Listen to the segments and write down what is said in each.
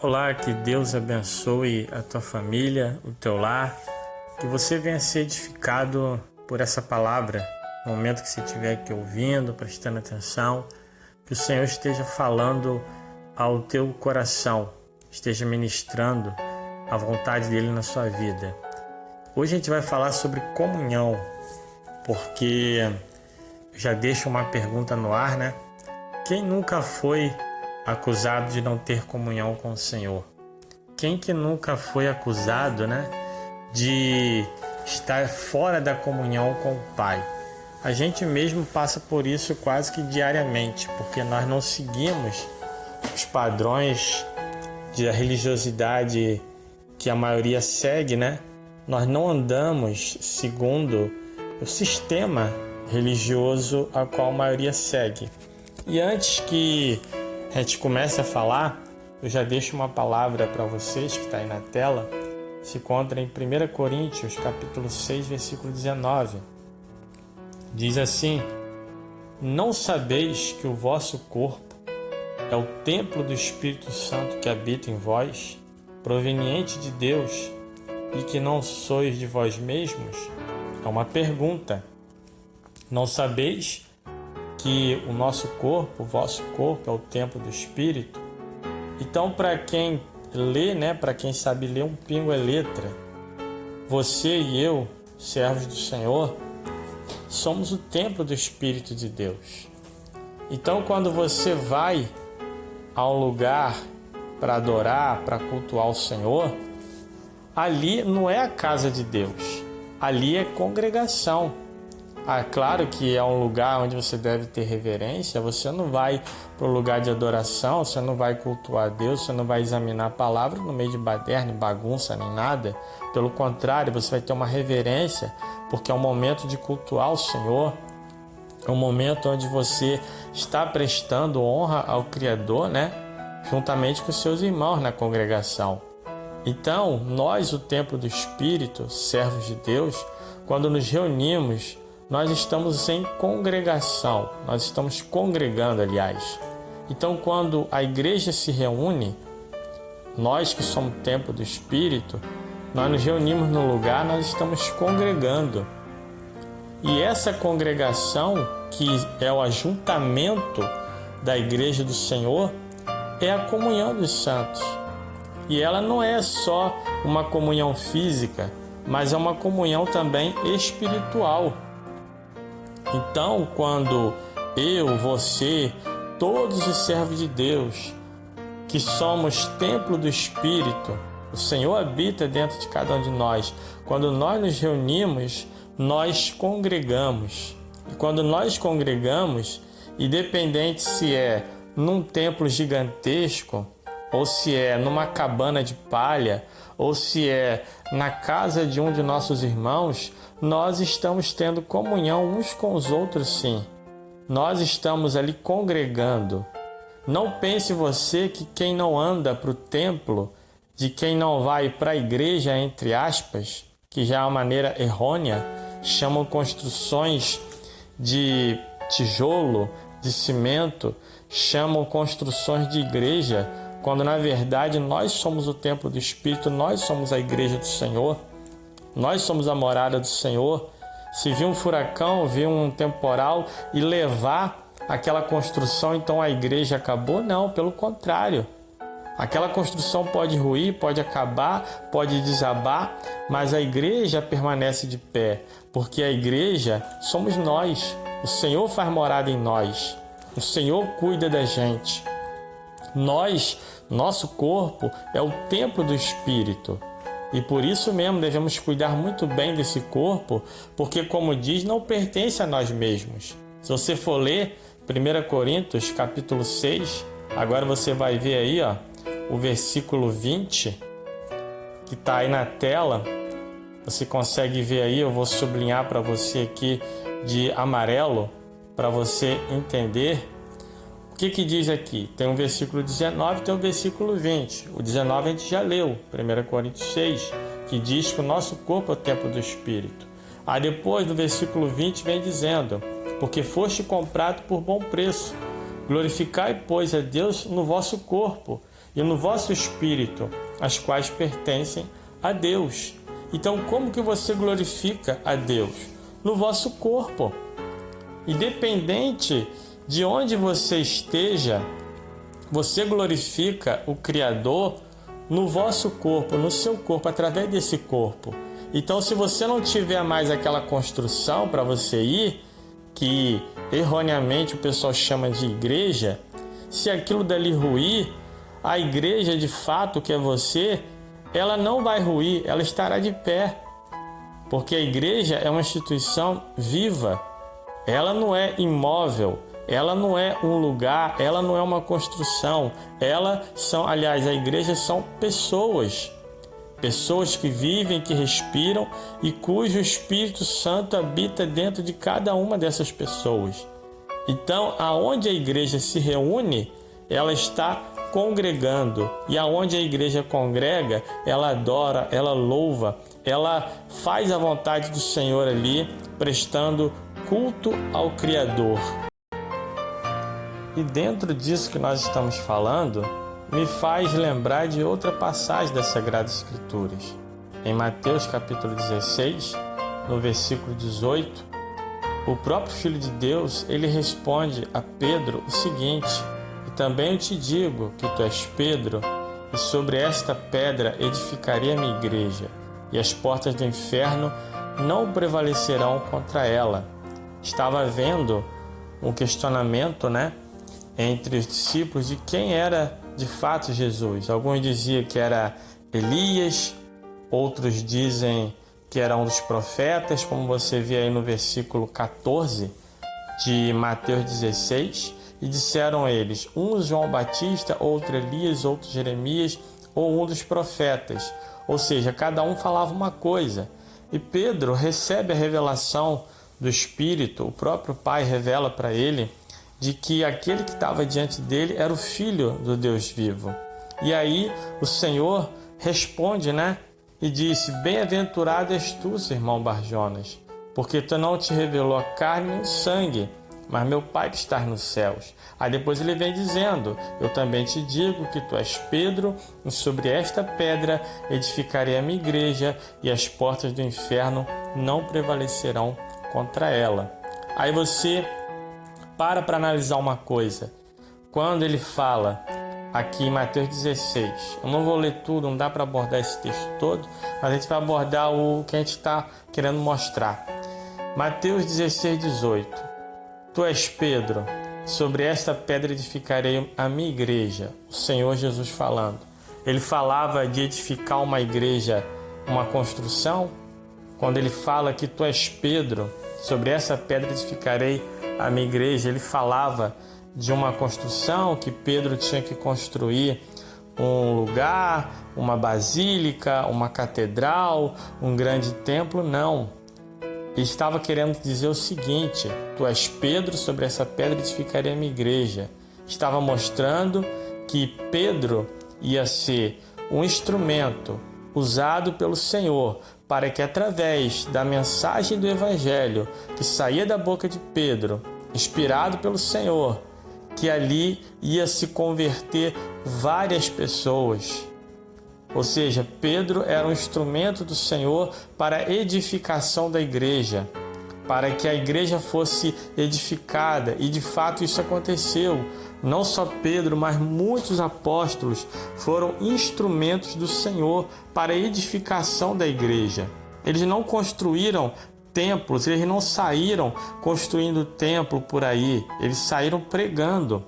Olá, que Deus abençoe a tua família, o teu lar, que você venha ser edificado por essa palavra, no momento que você estiver aqui ouvindo, prestando atenção, que o Senhor esteja falando ao teu coração, esteja ministrando a vontade dele na sua vida. Hoje a gente vai falar sobre comunhão, porque eu já deixo uma pergunta no ar, né? Quem nunca foi acusado de não ter comunhão com o Senhor? Quem que nunca foi acusado, né, de estar fora da comunhão com o Pai? A gente mesmo passa por isso quase que diariamente, porque nós não seguimos os padrões da religiosidade que a maioria segue, né? Nós não andamos segundo o sistema religioso a qual a maioria segue. E antes que a gente comece a falar, eu já deixo uma palavra para vocês que está aí na tela. Se encontra em 1 Coríntios, capítulo 6, versículo 19. Diz assim: não sabeis que o vosso corpo é o templo do Espírito Santo que habita em vós, proveniente de Deus, e que não sois de vós mesmos? É uma pergunta. Não sabeis que o nosso corpo, o vosso corpo, é o templo do Espírito? Então, para quem lê, né, para quem sabe ler, um pingo é letra. Você e eu, servos do Senhor, somos o templo do Espírito de Deus. Então, quando você vai a um lugar para adorar, para cultuar o Senhor, ali não é a casa de Deus, ali é congregação. Claro que é um lugar onde você deve ter reverência. Você não vai para o lugar de adoração, você não vai cultuar a Deus, você não vai examinar a palavra no meio de baderna, bagunça, nem nada. Pelo contrário, você vai ter uma reverência, porque é um momento de cultuar o Senhor. É um momento onde você está prestando honra ao Criador, né? Juntamente com seus irmãos na congregação. Então, nós, o templo do Espírito, servos de Deus, quando nos reunimos, nós estamos em congregação, nós estamos congregando, aliás. Então, quando a igreja se reúne, nós que somos o templo do Espírito, nós nos reunimos no lugar, nós estamos congregando. E essa congregação, que é o ajuntamento da igreja do Senhor, é a comunhão dos santos. E ela não é só uma comunhão física, mas é uma comunhão também espiritual. Então, quando eu, você, todos os servos de Deus, que somos templo do Espírito, o Senhor habita dentro de cada um de nós. Quando nós nos reunimos, nós congregamos. E quando nós congregamos, independente se é num templo gigantesco, ou se é numa cabana de palha, ou se é na casa de um de nossos irmãos, nós estamos tendo comunhão uns com os outros, sim. Nós estamos ali congregando. Não pense você que quem não anda para o templo, de quem não vai para a igreja, entre aspas, que já é uma maneira errônea, chamam construções de tijolo, de cimento, chamam construções de igreja, quando na verdade nós somos o templo do Espírito, nós somos a igreja do Senhor, nós somos a morada do Senhor. Se vir um furacão, vir um temporal e levar aquela construção, então a igreja acabou? Não, pelo contrário. Aquela construção pode ruir, pode acabar, pode desabar, mas a igreja permanece de pé, porque a igreja somos nós. O Senhor faz morada em nós. O Senhor cuida da gente. Nosso corpo é o templo do Espírito. E por isso mesmo devemos cuidar muito bem desse corpo, porque, como diz, não pertence a nós mesmos. Se você for ler 1 Coríntios, capítulo 6, agora você vai ver aí, o versículo 20, que está aí na tela. Você consegue ver aí, eu vou sublinhar para você aqui de amarelo, para você entender. O que diz aqui? Tem um versículo 19 e tem um versículo 20. O 19 a gente já leu, 1 Coríntios 6, que diz que o nosso corpo é o templo do Espírito. Aí depois, no versículo 20, vem dizendo: porque foste comprado por bom preço. Glorificai, pois, a Deus no vosso corpo e no vosso espírito, as quais pertencem a Deus. Então, como que você glorifica a Deus? No vosso corpo. Independente de onde você esteja, você glorifica o Criador no vosso corpo, no seu corpo, através desse corpo. Então, se você não tiver mais aquela construção para você ir, que erroneamente o pessoal chama de igreja, se aquilo dali ruir, a igreja de fato que é você, ela não vai ruir, ela estará de pé. Porque a igreja é uma instituição viva, ela não é imóvel, ela não é um lugar, ela não é uma construção, a igreja são pessoas. Pessoas que vivem, que respiram e cujo Espírito Santo habita dentro de cada uma dessas pessoas. Então, aonde a igreja se reúne, ela está congregando. E aonde a igreja congrega, ela adora, ela louva, ela faz a vontade do Senhor ali, prestando culto ao Criador. E dentro disso que nós estamos falando, me faz lembrar de outra passagem das Sagradas Escrituras. Em Mateus capítulo 16, no versículo 18, o próprio Filho de Deus, ele responde a Pedro o seguinte: e também eu te digo que tu és Pedro, e sobre esta pedra edificarei a minha igreja, e as portas do inferno não prevalecerão contra ela. Estava havendo um questionamento, entre os discípulos de quem era de fato Jesus. Alguns diziam que era Elias, outros dizem que era um dos profetas, como você vê aí no versículo 14 de Mateus 16, e disseram eles, um João Batista, outro Elias, outro Jeremias, ou um dos profetas. Ou seja, cada um falava uma coisa. E Pedro recebe a revelação do Espírito, o próprio Pai revela para ele, de que aquele que estava diante dele era o Filho do Deus vivo. E aí o Senhor responde, e disse, bem-aventurado és tu, irmão Bar-Jonas, porque tu não te revelou a carne nem o sangue, mas meu Pai que está nos céus. Aí depois ele vem dizendo, eu também te digo que tu és Pedro, e sobre esta pedra edificarei a minha igreja, e as portas do inferno não prevalecerão contra ela. Aí você para analisar uma coisa. Quando ele fala aqui em Mateus 16, eu não vou ler tudo, não dá para abordar esse texto todo, mas a gente vai abordar o que a gente está querendo mostrar. Mateus 16, 18. Tu és Pedro, sobre esta pedra edificarei a minha igreja. O Senhor Jesus falando. Ele falava de edificar uma igreja, uma construção. Quando ele fala que tu és Pedro, sobre essa pedra edificarei a minha igreja, ele falava de uma construção que Pedro tinha que construir um lugar, uma basílica, uma catedral, um grande templo. Não. Ele estava querendo dizer o seguinte, tu és Pedro, sobre essa pedra edificarei a minha igreja. Estava mostrando que Pedro ia ser um instrumento usado pelo Senhor para que através da mensagem do Evangelho que saía da boca de Pedro, inspirado pelo Senhor, que ali ia se converter várias pessoas. Ou seja, Pedro era um instrumento do Senhor para a edificação da igreja, para que a igreja fosse edificada, e de fato isso aconteceu. Não só Pedro, mas muitos apóstolos foram instrumentos do Senhor para a edificação da igreja. Eles não construíram templos, eles não saíram construindo templo por aí, eles saíram pregando,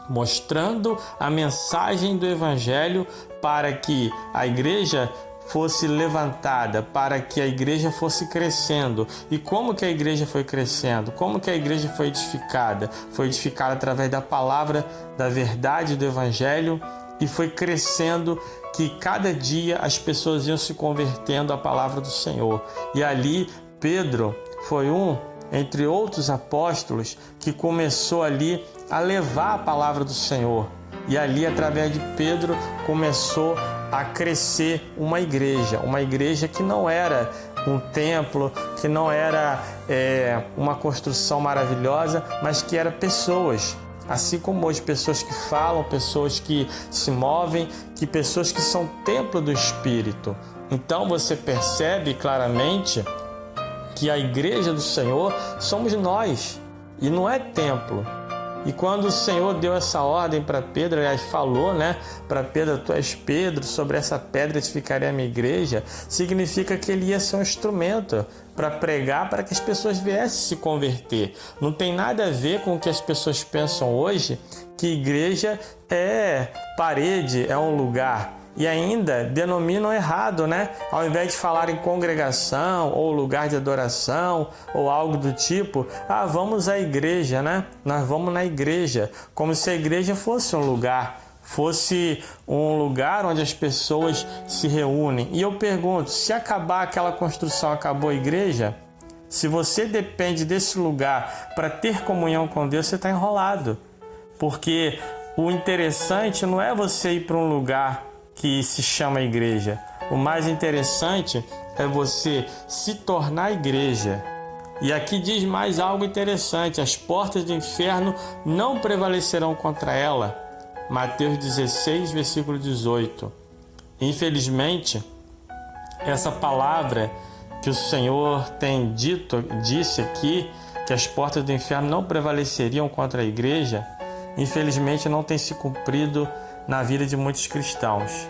mostrando a mensagem do Evangelho para que a igreja fosse levantada, para que a igreja fosse crescendo. E como que a igreja foi crescendo? Como que a igreja foi edificada? Foi edificada através da palavra, da verdade do Evangelho, e foi crescendo, que cada dia as pessoas iam se convertendo à palavra do Senhor. E ali Pedro foi um, entre outros apóstolos, que começou ali a levar a palavra do Senhor. E ali, através de Pedro, começou a crescer uma igreja que não era um templo, que não era uma construção maravilhosa, mas que era pessoas. Assim como hoje, pessoas que falam, pessoas que se movem, que pessoas que são templo do Espírito. Então você percebe claramente que a igreja do Senhor somos nós e não é templo. E quando o Senhor deu essa ordem para Pedro, aliás, falou, para Pedro, tu és Pedro, sobre essa pedra edificarei a minha igreja, significa que ele ia ser um instrumento para pregar, para que as pessoas viessem se converter. Não tem nada a ver com o que as pessoas pensam hoje, que igreja é parede, é um lugar. E ainda denominam errado, Ao invés de falar em congregação ou lugar de adoração ou algo do tipo, vamos à igreja, Nós vamos na igreja, como se a igreja fosse um lugar onde as pessoas se reúnem. E eu pergunto, se acabar aquela construção, acabou a igreja? Se você depende desse lugar para ter comunhão com Deus, você está enrolado. Porque o interessante não é você ir para um lugar que se chama igreja. O mais interessante é você se tornar igreja. E aqui diz mais algo interessante: as portas do inferno não prevalecerão contra ela. Mateus 16, versículo 18. Infelizmente, essa palavra que o Senhor disse aqui, que as portas do inferno não prevaleceriam contra a igreja, infelizmente não tem se cumprido na vida de muitos cristãos.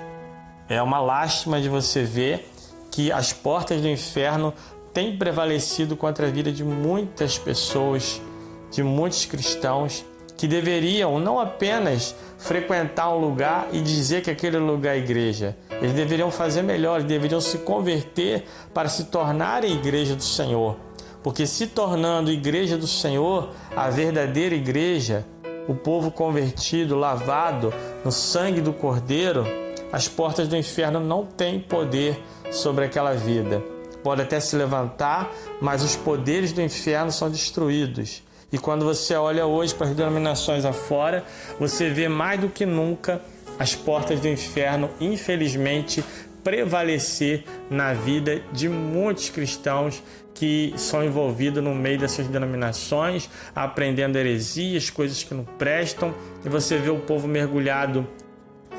É uma lástima de você ver que as portas do inferno têm prevalecido contra a vida de muitas pessoas, de muitos cristãos, que deveriam não apenas frequentar um lugar e dizer que aquele lugar é igreja. Eles deveriam fazer melhor, eles deveriam se converter para se tornarem igreja do Senhor. Porque se tornando igreja do Senhor, a verdadeira igreja, o povo convertido, lavado no sangue do Cordeiro, as portas do inferno não têm poder sobre aquela vida. Pode até se levantar, mas os poderes do inferno são destruídos. E quando você olha hoje para as denominações afora, você vê mais do que nunca as portas do inferno, infelizmente, prevalecer na vida de muitos cristãos que são envolvidos no meio dessas denominações, aprendendo heresias, coisas que não prestam, e você vê o povo mergulhado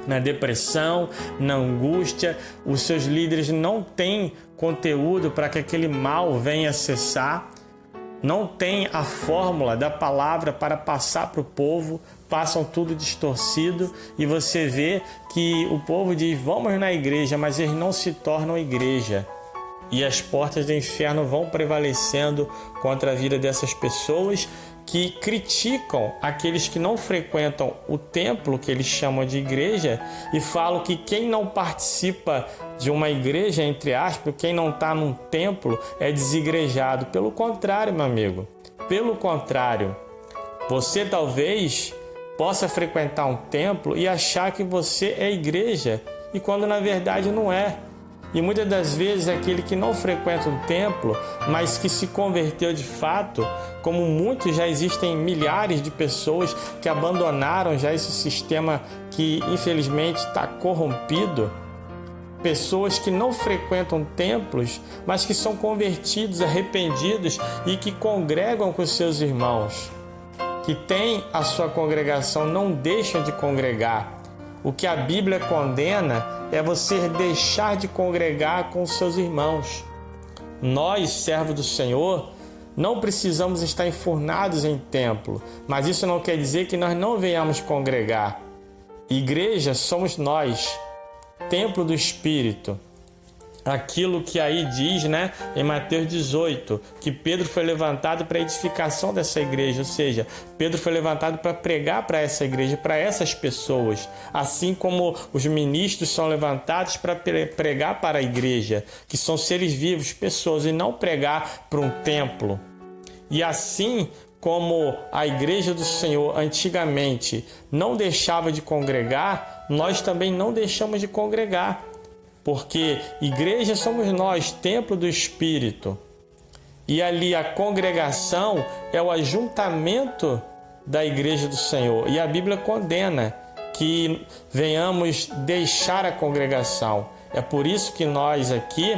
na depressão, na angústia. Os seus líderes não têm conteúdo para que aquele mal venha cessar, não tem a fórmula da palavra para passar para o povo, passam tudo distorcido, e você vê que o povo diz, vamos na igreja, mas eles não se tornam igreja. E as portas do inferno vão prevalecendo contra a vida dessas pessoas que criticam aqueles que não frequentam o templo, que eles chamam de igreja, e falam que quem não participa de uma igreja, entre aspas, quem não está num templo é desigrejado. Pelo contrário, meu amigo, pelo contrário, você talvez possa frequentar um templo e achar que você é igreja, e quando na verdade não é. E muitas das vezes aquele que não frequenta um templo, mas que se converteu de fato, como muitos, já existem milhares de pessoas que abandonaram já esse sistema que infelizmente está corrompido. Pessoas que não frequentam templos, mas que são convertidos, arrependidos e que congregam com seus irmãos, que têm a sua congregação, não deixam de congregar. O que a Bíblia condena é você deixar de congregar com os seus irmãos. Nós, servos do Senhor, não precisamos estar enfurnados em templo, mas isso não quer dizer que nós não venhamos congregar. Igreja somos nós, templo do Espírito. Aquilo que aí diz, em Mateus 18, que Pedro foi levantado para a edificação dessa igreja, ou seja, Pedro foi levantado para pregar para essa igreja, para essas pessoas, assim como os ministros são levantados para pregar para a igreja, que são seres vivos, pessoas, e não pregar para um templo. E assim como a igreja do Senhor antigamente não deixava de congregar, nós também não deixamos de congregar. Porque igreja somos nós, templo do Espírito. E ali a congregação é o ajuntamento da igreja do Senhor. E a Bíblia condena que venhamos deixar a congregação. É por isso que nós aqui,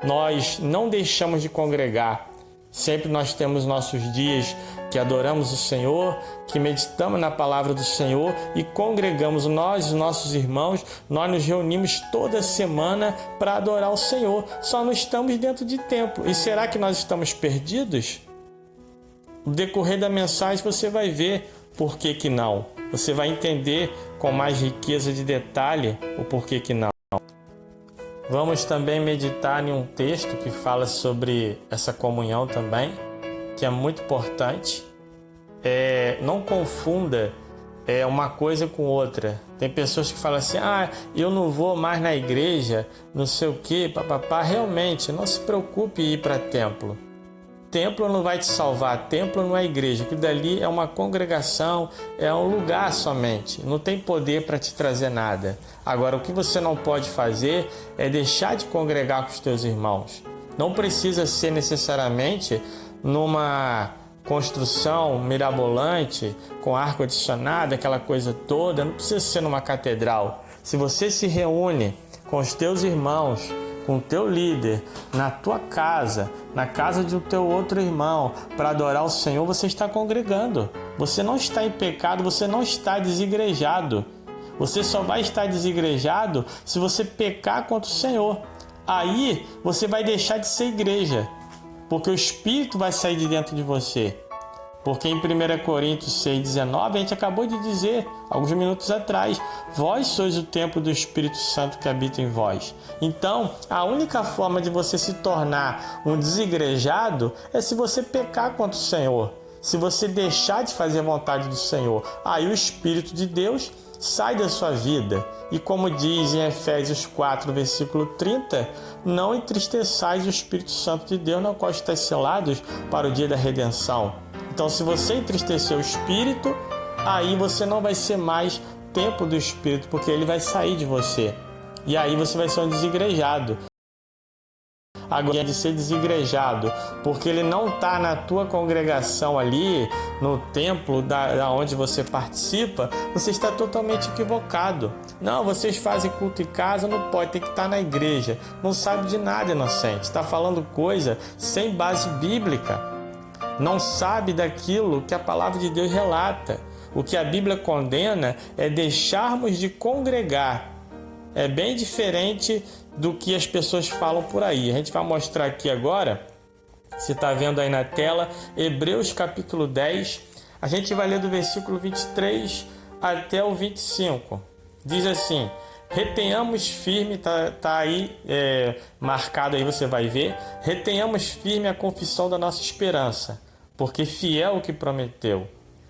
nós não deixamos de congregar. Sempre nós temos nossos dias que adoramos o Senhor, que meditamos na palavra do Senhor e congregamos nós, os nossos irmãos, nós nos reunimos toda semana para adorar o Senhor. Só não estamos dentro de templo. E será que nós estamos perdidos? No decorrer da mensagem você vai ver por que que não. Você vai entender com mais riqueza de detalhe o porquê que não. Vamos também meditar em um texto que fala sobre essa comunhão também, que é muito importante. Não confunda uma coisa com outra. Tem pessoas que falam assim, eu não vou mais na igreja, não sei o que, papapá. Realmente, não se preocupe em ir para templo. Templo não vai te salvar, templo não é igreja, aquilo dali é uma congregação, é um lugar somente, não tem poder para te trazer nada. Agora, o que você não pode fazer é deixar de congregar com os teus irmãos. Não precisa ser necessariamente numa construção mirabolante, com ar-condicionado, aquela coisa toda, não precisa ser numa catedral. Se você se reúne com os teus irmãos, com o teu líder, na tua casa, na casa do teu outro irmão, para adorar o Senhor, você está congregando. Você não está em pecado, você não está desigrejado. Você só vai estar desigrejado se você pecar contra o Senhor. Aí você vai deixar de ser igreja, porque o Espírito vai sair de dentro de você. Porque em 1 Coríntios 6,19, a gente acabou de dizer, alguns minutos atrás, vós sois o templo do Espírito Santo que habita em vós. Então, a única forma de você se tornar um desigrejado é se você pecar contra o Senhor, se você deixar de fazer a vontade do Senhor. Aí o Espírito de Deus sai da sua vida. E como diz em Efésios 4, versículo 30, não entristeçais o Espírito Santo de Deus, na qual estáis selados para o dia da redenção. Então, se você entristecer o Espírito, aí você não vai ser mais templo do Espírito, porque ele vai sair de você. E aí você vai ser um desigrejado. Agora, de ser desigrejado, porque ele não está na tua congregação ali, no templo da onde você participa, você está totalmente equivocado. Não, vocês fazem culto em casa, não pode, tem que estar na igreja. Não sabe de nada, inocente. Está falando coisa sem base bíblica. Não sabe daquilo que a palavra de Deus relata. O que a Bíblia condena é deixarmos de congregar. É bem diferente do que as pessoas falam por aí. A gente vai mostrar aqui agora, você está vendo aí na tela, Hebreus capítulo 10. A gente vai ler do versículo 23 até o 25. Diz assim: retenhamos firme, tá aí marcado aí, você vai ver. Retenhamos firme a confissão da nossa esperança, porque fiel o que prometeu.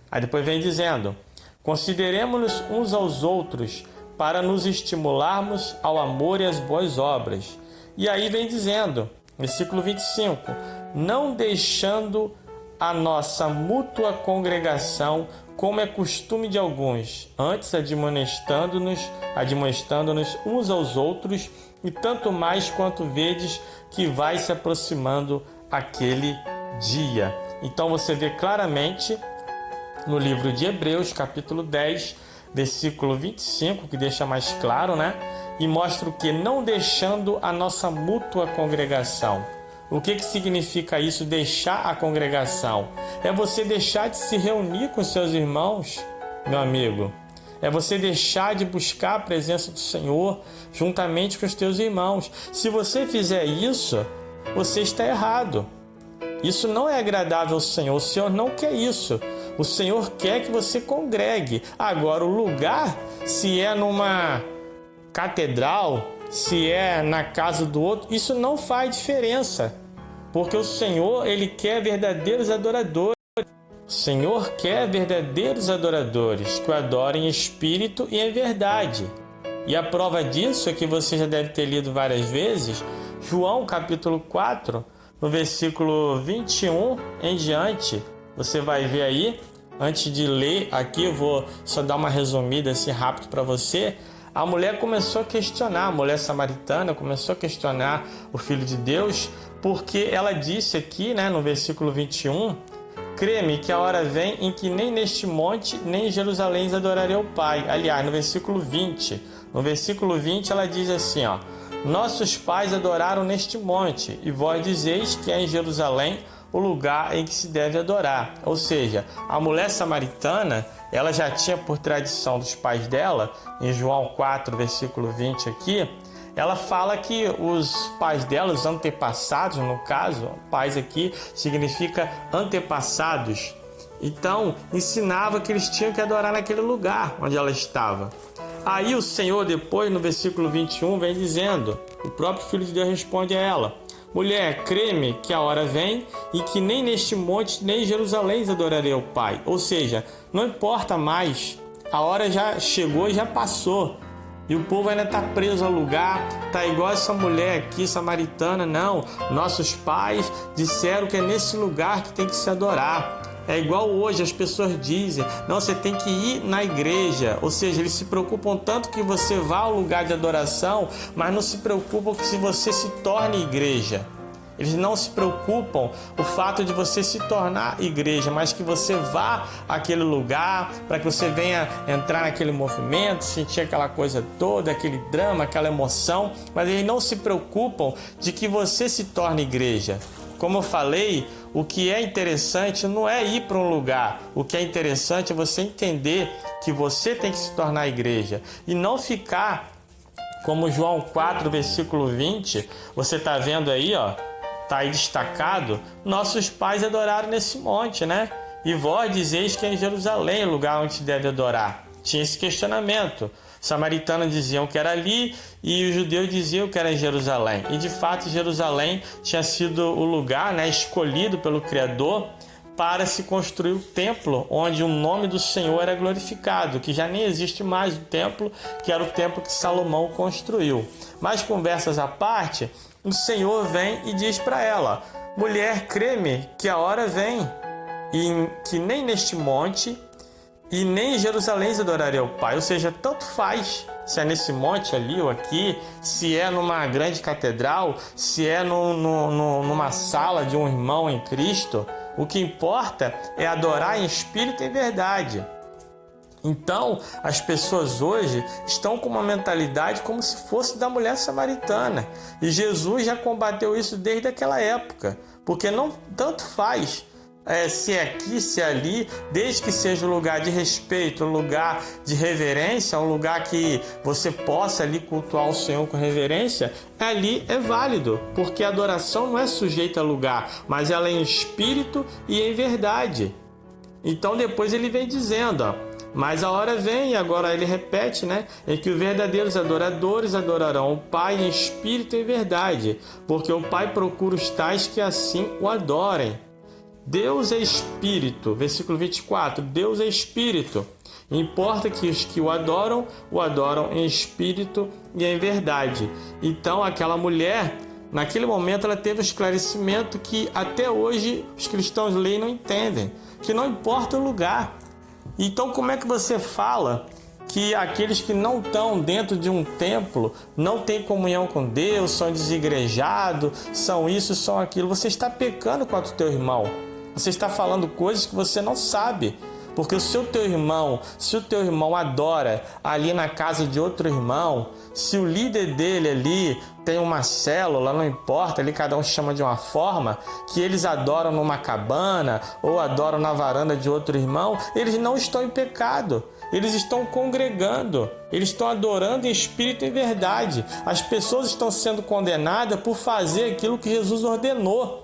Aí depois vem dizendo: consideremos-nos uns aos outros para nos estimularmos ao amor e às boas obras. E aí vem dizendo, versículo 25: não deixando a nossa mútua congregação, como é costume de alguns, antes admoestando-nos uns aos outros, e tanto mais quanto vedes que vai se aproximando aquele dia. Então você vê claramente no livro de Hebreus, capítulo 10, versículo 25, que deixa mais claro, né? E mostra o que? Não deixando a nossa mútua congregação. O que significa isso, deixar a congregação? É você deixar de se reunir com seus irmãos, meu amigo. É você deixar de buscar a presença do Senhor juntamente com os teus irmãos. Se você fizer isso, você está errado. Isso não é agradável ao Senhor. O Senhor não quer isso. O Senhor quer que você congregue. Agora, o lugar, se é numa catedral, se é na casa do outro, isso não faz diferença. Porque o Senhor, Ele quer verdadeiros adoradores. O Senhor quer verdadeiros adoradores que o adorem em espírito e em verdade. E a prova disso é que você já deve ter lido várias vezes, João capítulo 4, no versículo 21 em diante. Você vai ver aí, antes de ler aqui, eu vou só dar uma resumida assim rápido para você. A mulher começou a questionar, a mulher samaritana começou a questionar o Filho de Deus, porque ela disse aqui, né, no versículo 21, crê-me que a hora vem em que nem neste monte, nem em Jerusalém adorarei o Pai. Aliás, no versículo 20 ela diz assim, nossos pais adoraram neste monte, e vós dizeis que é em Jerusalém o lugar em que se deve adorar. Ou seja, a mulher samaritana, ela já tinha por tradição dos pais dela, em João 4, versículo 20 aqui, ela fala que os pais dela, os antepassados, no caso, pais aqui significa antepassados, então ensinava que eles tinham que adorar naquele lugar onde ela estava. Aí o Senhor depois, no versículo 21, vem dizendo, o próprio Filho de Deus responde a ela: mulher, crê-me que a hora vem e que nem neste monte nem em Jerusalém adorarei ao Pai. Ou seja, não importa mais, a hora já chegou e já passou. E o povo ainda está preso ao lugar, está igual essa mulher aqui, samaritana. Não, nossos pais disseram que é nesse lugar que tem que se adorar. É igual hoje, as pessoas dizem, não, você tem que ir na igreja. Ou seja, eles se preocupam tanto que você vá ao lugar de adoração, mas não se preocupam que se você se torne igreja. Eles não se preocupam o fato de você se tornar igreja, mas que você vá àquele lugar, para que você venha entrar naquele movimento, sentir aquela coisa toda, aquele drama, aquela emoção. Mas eles não se preocupam de que você se torne igreja. Como eu falei, o que é interessante não é ir para um lugar. O que é interessante é você entender que você tem que se tornar igreja. E não ficar, como João 4, versículo 20, você está vendo aí, ó, está aí destacado, nossos pais adoraram nesse monte, né? E vós dizeis que é em Jerusalém o lugar onde se deve adorar. Tinha esse questionamento. Os samaritanos diziam que era ali e os judeus diziam que era em Jerusalém. E de fato Jerusalém tinha sido o lugar, né, escolhido pelo Criador para se construir o templo onde o nome do Senhor era glorificado, que já nem existe mais o templo, que era o templo que Salomão construiu. Mas conversas à parte, o Senhor vem e diz para ela: mulher, crê-me que a hora vem e que nem neste monte e nem em Jerusalém adorarei ao Pai. Ou seja, tanto faz se é nesse monte ali ou aqui, se é numa grande catedral, se é numa sala de um irmão em Cristo. O que importa é adorar em espírito e em verdade. Então, as pessoas hoje estão com uma mentalidade como se fosse da mulher samaritana. E Jesus já combateu isso desde aquela época. Porque não tanto faz se é aqui, se é ali, desde que seja um lugar de respeito, um lugar de reverência, um lugar que você possa ali cultuar o Senhor com reverência, ali é válido, porque a adoração não é sujeita a lugar, mas ela é em espírito e em verdade. Então depois ele vem dizendo, ó, mas a hora vem, e agora ele repete, né? Em que os verdadeiros adoradores adorarão o Pai em espírito e em verdade, porque o Pai procura os tais que assim o adorem. Deus é espírito, versículo 24, Deus é espírito. Importa que os que o adoram em espírito e em verdade. Então aquela mulher, naquele momento, ela teve o esclarecimento que até hoje os cristãos leem e não entendem, que não importa o lugar. Então como é que você fala que aqueles que não estão dentro de um templo não têm comunhão com Deus, são desigrejados, são isso, são aquilo? Você está pecando contra o teu irmão. Você está falando coisas que você não sabe. Porque se o teu irmão adora ali na casa de outro irmão, se o líder dele ali tem uma célula, não importa, ali cada um chama de uma forma, que eles adoram numa cabana ou adoram na varanda de outro irmão, eles não estão em pecado. Eles estão congregando, eles estão adorando em espírito e em verdade. As pessoas estão sendo condenadas por fazer aquilo que Jesus ordenou.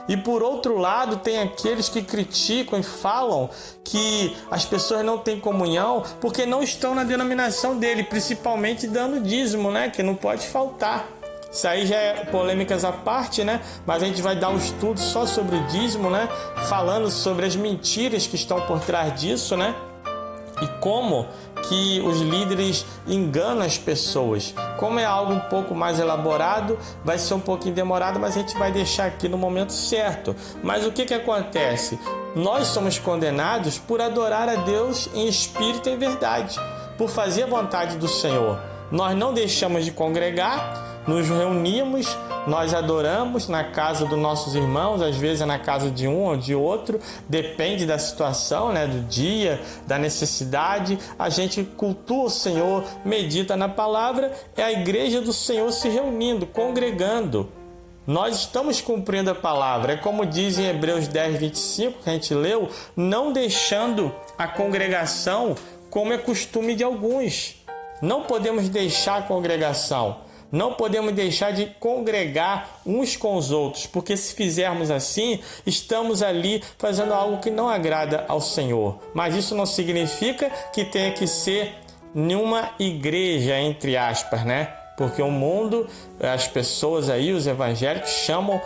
E por outro lado, tem aqueles que criticam e falam que as pessoas não têm comunhão porque não estão na denominação dele, principalmente dando dízimo, né? Que não pode faltar. Isso aí já é polêmicas à parte, né? Mas a gente vai dar um estudo só sobre o dízimo, né? Falando sobre as mentiras que estão por trás disso, né? E como que os líderes enganam as pessoas. Como é algo um pouco mais elaborado, vai ser um pouquinho demorado, mas a gente vai deixar aqui no momento certo. Mas o que acontece? Nós somos condenados por adorar a Deus em espírito e em verdade, por fazer a vontade do Senhor. Nós não deixamos de congregar, nos reunimos, nós adoramos na casa dos nossos irmãos, às vezes é na casa de um ou de outro, depende da situação, né, do dia, da necessidade. A gente cultua o Senhor, medita na palavra, é a igreja do Senhor se reunindo, congregando. Nós estamos cumprindo a palavra. É como diz em Hebreus 10, 25, que a gente leu, não deixando a congregação como é costume de alguns. Não podemos deixar a congregação. Não podemos deixar de congregar uns com os outros, porque se fizermos assim, estamos ali fazendo algo que não agrada ao Senhor. Mas isso não significa que tenha que ser nenhuma igreja, entre aspas, né? Porque o mundo, as pessoas aí, os evangélicos, chamam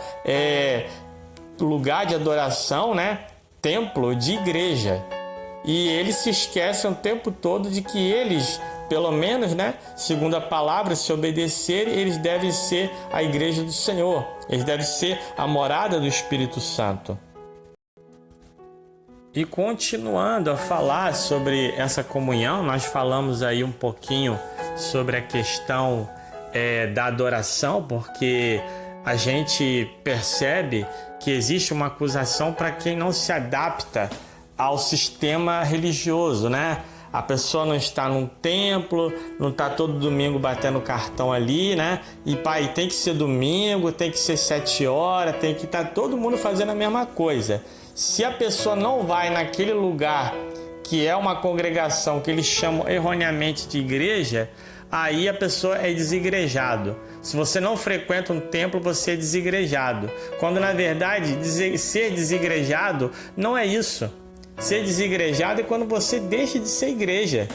lugar de adoração, né? Templo de igreja. E eles se esquecem o tempo todo de que eles, pelo menos, né, segundo a palavra, se obedecerem, eles devem ser a igreja do Senhor. Eles devem ser a morada do Espírito Santo. E continuando a falar sobre essa comunhão, nós falamos aí um pouquinho sobre a questão da adoração, porque a gente percebe que existe uma acusação para quem não se adapta ao sistema religioso, né? A pessoa não está num templo, não está todo domingo batendo cartão ali, né? E pai, tem que ser domingo, tem que ser 7 horas, tem que estar todo mundo fazendo a mesma coisa. Se a pessoa não vai naquele lugar que é uma congregação que eles chamam erroneamente de igreja, aí a pessoa é desigrejado. Se você não frequenta um templo, você é desigrejado. Quando na verdade ser desigrejado não é isso. Ser desigrejado é quando você deixa de ser igreja.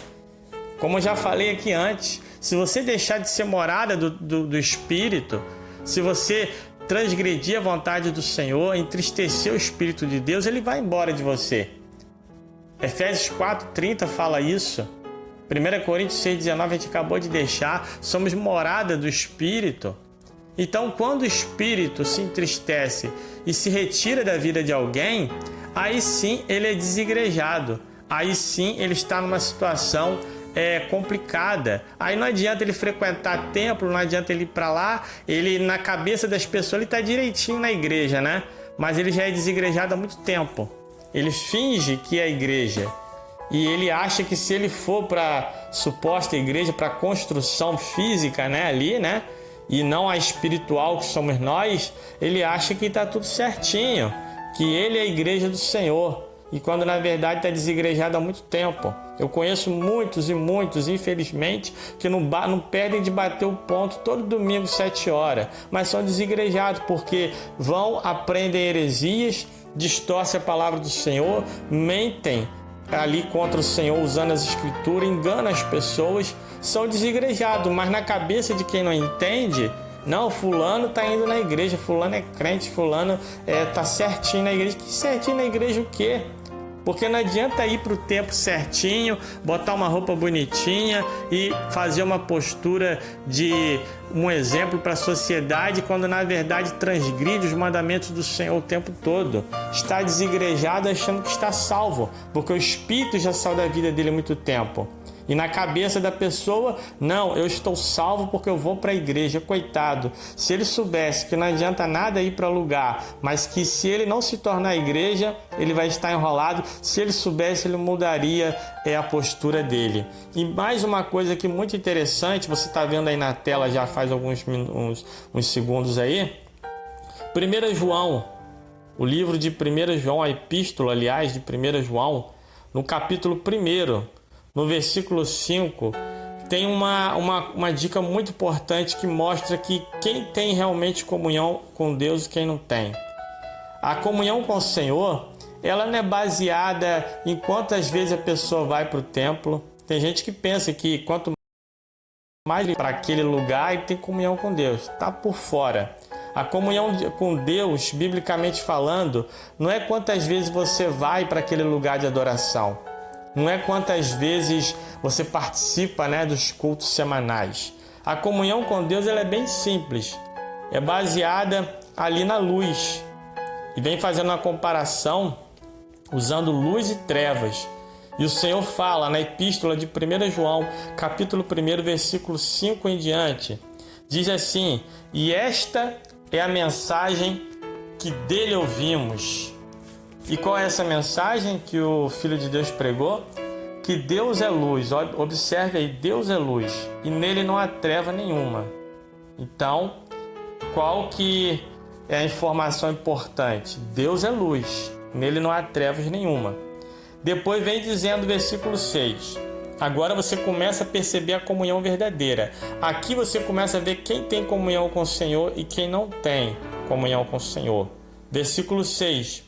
Como eu já falei aqui antes, se você deixar de ser morada do Espírito, se você transgredir a vontade do Senhor, entristecer o Espírito de Deus, ele vai embora de você. Efésios 4:30 fala isso. 1 Coríntios 6:19 a gente acabou de deixar. Somos morada do Espírito. Então, quando o Espírito se entristece e se retira da vida de alguém, aí sim ele é desigrejado. Aí sim ele está numa situação complicada. Aí não adianta ele frequentar templo, não adianta ele ir para lá. Ele, na cabeça das pessoas, ele está direitinho na igreja, né? Mas ele já é desigrejado há muito tempo. Ele finge que é igreja. E ele acha que se ele for para suposta igreja, para construção física, né, ali, né, e não a espiritual que somos nós, ele acha que está tudo certinho, que ele é a igreja do Senhor. E quando na verdade está desigrejado há muito tempo. Eu conheço muitos e muitos, infelizmente, que não perdem de bater o ponto todo domingo 7 horas, mas são desigrejados porque vão, aprendem heresias, distorcem a palavra do Senhor, mentem ali contra o Senhor usando as escrituras, enganam as pessoas, são desigrejados, mas na cabeça de quem não entende, não, fulano tá indo na igreja, fulano é crente, fulano tá certinho na igreja. Que certinho na igreja o quê? Porque não adianta ir para o templo certinho, botar uma roupa bonitinha e fazer uma postura de um exemplo para a sociedade, quando na verdade transgride os mandamentos do Senhor o tempo todo. Está desigrejado achando que está salvo, porque o Espírito já saiu da vida dele há muito tempo. E na cabeça da pessoa, não, eu estou salvo porque eu vou para a igreja. Coitado, se ele soubesse que não adianta nada ir para lugar, mas que se ele não se tornar igreja, ele vai estar enrolado. Se ele soubesse, ele mudaria a postura dele. E mais uma coisa que muito interessante, você está vendo aí na tela já faz alguns uns segundos aí. 1 João, o livro de 1 João, a epístola, aliás, de 1 João, no capítulo 1, no versículo 5, tem uma dica muito importante que mostra que quem tem realmente comunhão com Deus e quem não tem. A comunhão com o Senhor, ela não é baseada em quantas vezes a pessoa vai para o templo. Tem gente que pensa que quanto mais para aquele lugar, ele tem comunhão com Deus. Está por fora. A comunhão com Deus, biblicamente falando, não é quantas vezes você vai para aquele lugar de adoração. Não é quantas vezes você participa, né, dos cultos semanais. A comunhão com Deus ela é bem simples. É baseada ali na luz. E vem fazendo uma comparação usando luz e trevas. E o Senhor fala na epístola de 1 João, capítulo 1, versículo 5 em diante. Diz assim: e esta é a mensagem que dele ouvimos. E qual é essa mensagem que o Filho de Deus pregou? Que Deus é luz. Observe aí, Deus é luz e nele não há treva nenhuma. Então, qual que é a informação importante. Deus é luz, nele não há trevas nenhuma. Depois vem dizendo versículo 6. Agora você começa a perceber a comunhão verdadeira. Aqui você começa a ver quem tem comunhão com o Senhor e quem não tem comunhão com o Senhor. Versículo 6.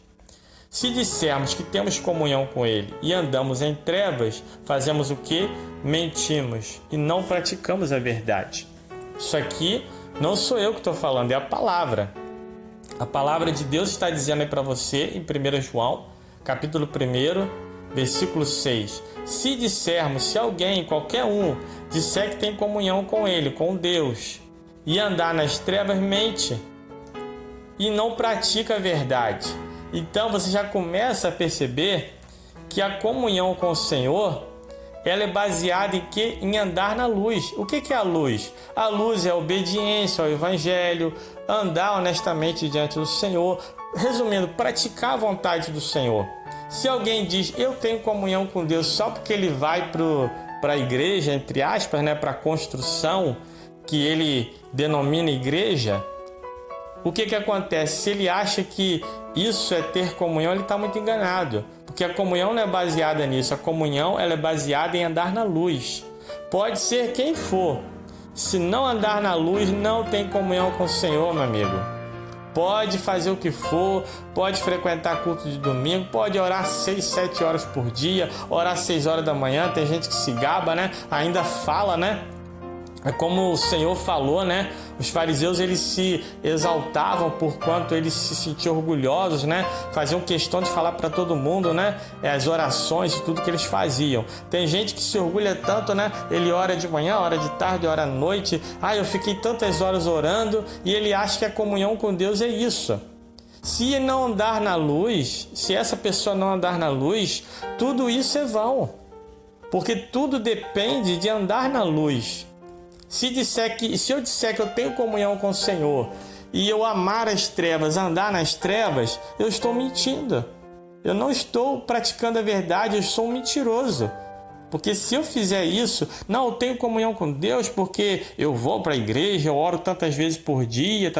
Se dissermos que temos comunhão com Ele e andamos em trevas, fazemos o quê? Mentimos e não praticamos a verdade. Isso aqui não sou eu que estou falando, é a palavra. A palavra de Deus está dizendo aí para você em 1 João, capítulo 1, versículo 6. Se dissermos, se alguém, qualquer um, disser que tem comunhão com Ele, com Deus, e andar nas trevas, mente e não pratica a verdade. Então você já começa a perceber que a comunhão com o Senhor, ela é baseada em quê? Em andar na luz. O que é a luz? A luz é a obediência ao Evangelho, andar honestamente diante do Senhor. Resumindo, praticar a vontade do Senhor. Se alguém diz, eu tenho comunhão com Deus só porque ele vai para a igreja, entre aspas, né, para a construção que ele denomina igreja, o que acontece? Se ele acha que isso é ter comunhão, ele está muito enganado. Porque a comunhão não é baseada nisso. A comunhão ela é baseada em andar na luz. Pode ser quem for. Se não andar na luz, não tem comunhão com o Senhor, meu amigo. Pode fazer o que for, pode frequentar culto de domingo, pode orar 6, 7 horas por dia, orar 6 horas da manhã. Tem gente que se gaba, né? Ainda fala, né? É como o Senhor falou, né? Os fariseus, eles se exaltavam por quanto eles se sentiam orgulhosos, né? Faziam questão de falar para todo mundo, né? As orações e tudo que eles faziam. Tem gente que se orgulha tanto, né? Ele ora de manhã, ora de tarde, ora à noite. Eu fiquei tantas horas orando, e ele acha que a comunhão com Deus é isso. Se não andar na luz, se essa pessoa não andar na luz, tudo isso é vão. Porque tudo depende de andar na luz. Se eu disser que eu tenho comunhão com o Senhor e eu amar as trevas, andar nas trevas, eu estou mentindo. Eu não estou praticando a verdade, eu sou um mentiroso. Porque se eu fizer isso, não, eu tenho comunhão com Deus porque eu vou para a igreja, eu oro tantas vezes por dia,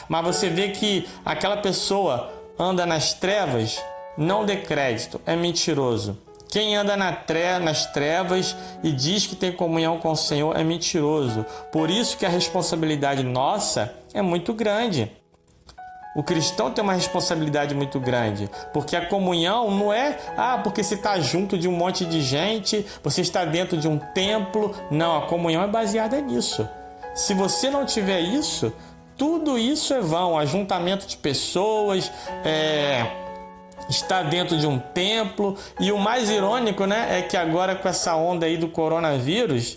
mas você vê que aquela pessoa anda nas trevas, não dê crédito, é mentiroso. Quem anda nas trevas e diz que tem comunhão com o Senhor é mentiroso. Por isso que a responsabilidade nossa é muito grande. O cristão tem uma responsabilidade muito grande, porque a comunhão não é, porque você está junto de um monte de gente, você está dentro de um templo. Não, a comunhão é baseada nisso. Se você não tiver isso, tudo isso é vão. Ajuntamento de pessoas, está dentro de um templo. E o mais irônico, né, é que agora com essa onda aí do coronavírus,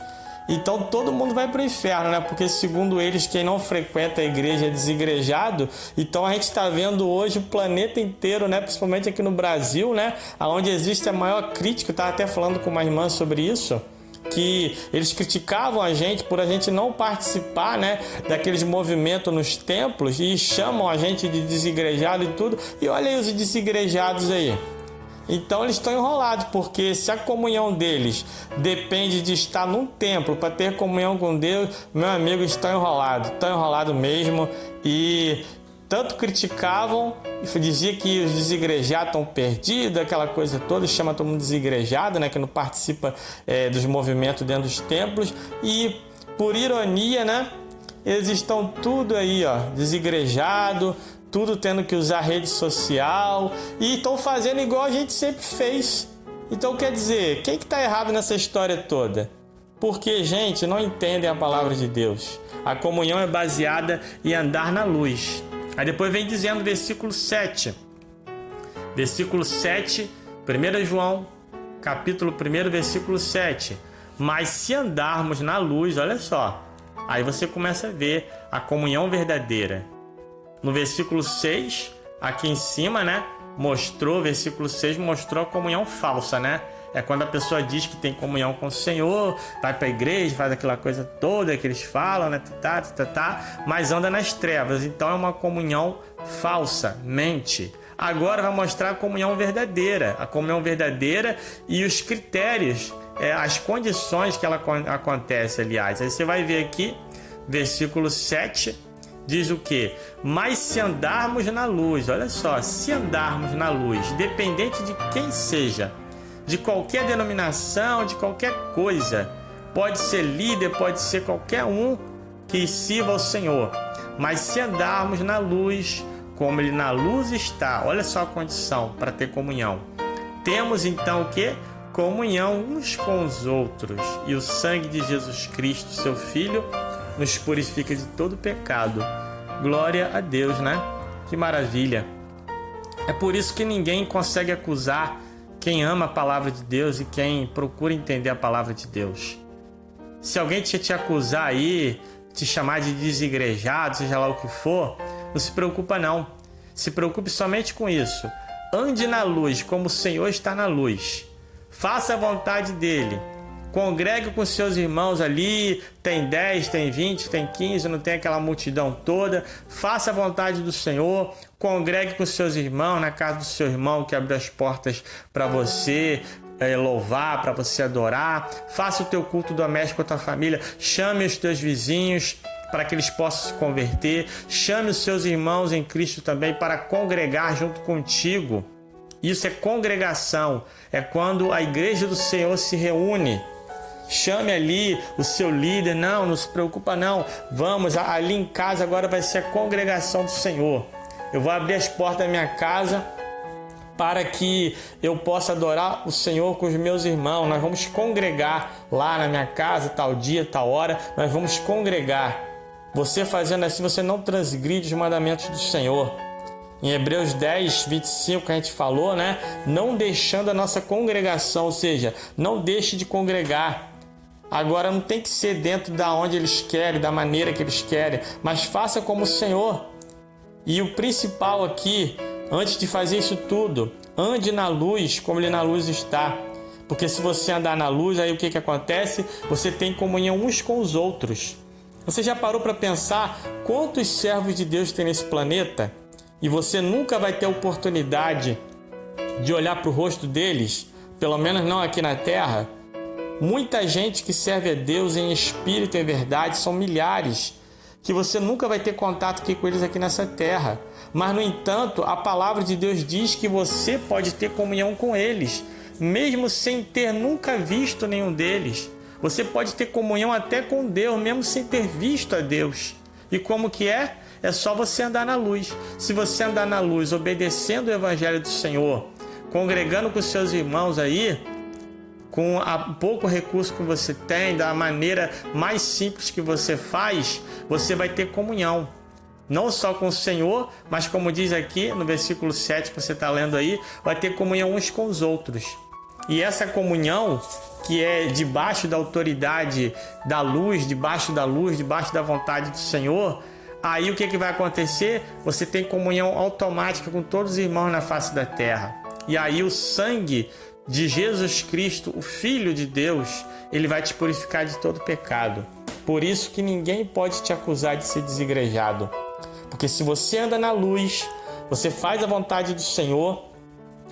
então todo mundo vai para o inferno, né? Porque segundo eles, quem não frequenta a igreja é desigrejado. Então a gente está vendo hoje o planeta inteiro, né? Principalmente aqui no Brasil, né? Onde existe a maior crítica. Eu estava até falando com uma irmã sobre isso, que eles criticavam a gente por a gente não participar, né, daqueles movimentos nos templos, e chamam a gente de desigrejado e tudo. E olha aí os desigrejados aí. Então eles estão enrolados, porque se a comunhão deles depende de estar num templo para ter comunhão com Deus, meu amigo, estão enrolados mesmo. E tanto criticavam, dizia que os desigrejados estão perdidos, aquela coisa toda, chama todo mundo desigrejado, né, que não participa dos movimentos dentro dos templos. E por ironia, né, eles estão tudo aí, desigrejado, tudo tendo que usar rede social, e estão fazendo igual a gente sempre fez. Então quer dizer, quem que está errado nessa história toda? Porque, gente, não entendem a palavra de Deus. A comunhão é baseada em andar na luz. Aí depois vem dizendo versículo 7. Versículo 7, 1 João, capítulo 1, versículo 7. Mas se andarmos na luz, olha só, aí você começa a ver a comunhão verdadeira. No versículo 6, aqui em cima, né, versículo 6 mostrou a comunhão falsa, né? É quando a pessoa diz que tem comunhão com o Senhor, vai para a igreja, faz aquela coisa toda que eles falam, né? Mas anda nas trevas. Então é uma comunhão falsa, mente. Agora vai mostrar a comunhão verdadeira. A comunhão verdadeira e os critérios, as condições que ela acontece, aliás. Aí você vai ver aqui, versículo 7, diz o quê? Mas se andarmos na luz, olha só, se andarmos na luz, independente de quem seja, de qualquer denominação, de qualquer coisa, pode ser líder, pode ser qualquer um que sirva ao Senhor, mas se andarmos na luz, como Ele na luz está, olha só a condição para ter comunhão. Temos então o quê? Comunhão uns com os outros, e o sangue de Jesus Cristo, seu Filho, nos purifica de todo pecado. Glória a Deus, né? Que maravilha! É por isso que ninguém consegue acusar quem ama a palavra de Deus e quem procura entender a palavra de Deus. Se alguém te acusar aí, te chamar de desigrejado, seja lá o que for, não se preocupa não. Se preocupe somente com isso. Ande na luz como o Senhor está na luz. Faça a vontade dele. Congregue com seus irmãos ali, tem 10, tem 20, tem 15, não tem aquela multidão toda. Faça a vontade do Senhor. Congregue com seus irmãos na casa do seu irmão que abriu as portas para você louvar, para você adorar. Faça o teu culto doméstico com a tua família. Chame os teus vizinhos para que eles possam se converter. Chame os seus irmãos em Cristo também para congregar junto contigo. Isso é congregação. É quando a igreja do Senhor se reúne. Chame ali o seu líder. Não se preocupa não. Vamos, ali em casa agora vai ser a congregação do Senhor. Eu vou abrir as portas da minha casa para que eu possa adorar o Senhor com os meus irmãos. Nós vamos congregar lá na minha casa, tal dia, tal hora. Nós vamos congregar. Você fazendo assim, você não transgride os mandamentos do Senhor. Em Hebreus 10, 25, a gente falou, né? Não deixando a nossa congregação, ou seja, não deixe de congregar. Agora não tem que ser dentro da onde eles querem, da maneira que eles querem, mas faça como o Senhor. E o principal aqui, antes de fazer isso tudo, ande na luz como Ele na luz está. Porque se você andar na luz, aí o que acontece? Você tem comunhão uns com os outros. Você já parou para pensar quantos servos de Deus tem nesse planeta? E você nunca vai ter oportunidade de olhar para o rosto deles, pelo menos não aqui na Terra. Muita gente que serve a Deus em espírito e verdade, são milhares, que você nunca vai ter contato com eles aqui nessa Terra. Mas, no entanto, a palavra de Deus diz que você pode ter comunhão com eles, mesmo sem ter nunca visto nenhum deles. Você pode ter comunhão até com Deus, mesmo sem ter visto a Deus. E como que é? É só você andar na luz. Se você andar na luz, obedecendo o Evangelho do Senhor, congregando com seus irmãos aí, com o pouco recurso que você tem, da maneira mais simples que você faz, você vai ter comunhão. Não só com o Senhor, mas como diz aqui no versículo 7 que você está lendo aí, vai ter comunhão uns com os outros. E essa comunhão, que é debaixo da autoridade da luz, debaixo da vontade do Senhor, aí o que vai acontecer? Você tem comunhão automática com todos os irmãos na face da terra. E aí o sangue de Jesus Cristo, o Filho de Deus, ele vai te purificar de todo pecado. Por isso que ninguém pode te acusar de ser desigrejado. Porque se você anda na luz, você faz a vontade do Senhor,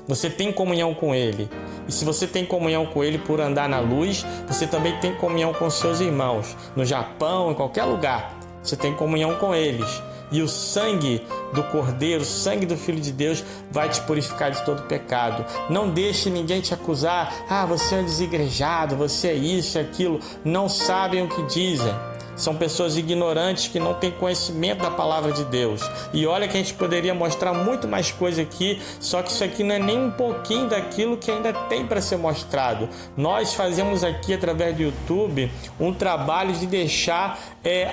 você tem comunhão com Ele. E se você tem comunhão com Ele por andar na luz, você também tem comunhão com seus irmãos. No Japão, em qualquer lugar, você tem comunhão com eles. E o sangue do Cordeiro, o sangue do Filho de Deus vai te purificar de todo pecado. Não deixe ninguém te acusar. Você é um desigrejado, você é isso e aquilo. Não sabem o que dizem. São pessoas ignorantes que não têm conhecimento da palavra de Deus. E olha que a gente poderia mostrar muito mais coisa aqui, só que isso aqui não é nem um pouquinho daquilo que ainda tem para ser mostrado. Nós fazemos aqui, através do YouTube, um trabalho de deixar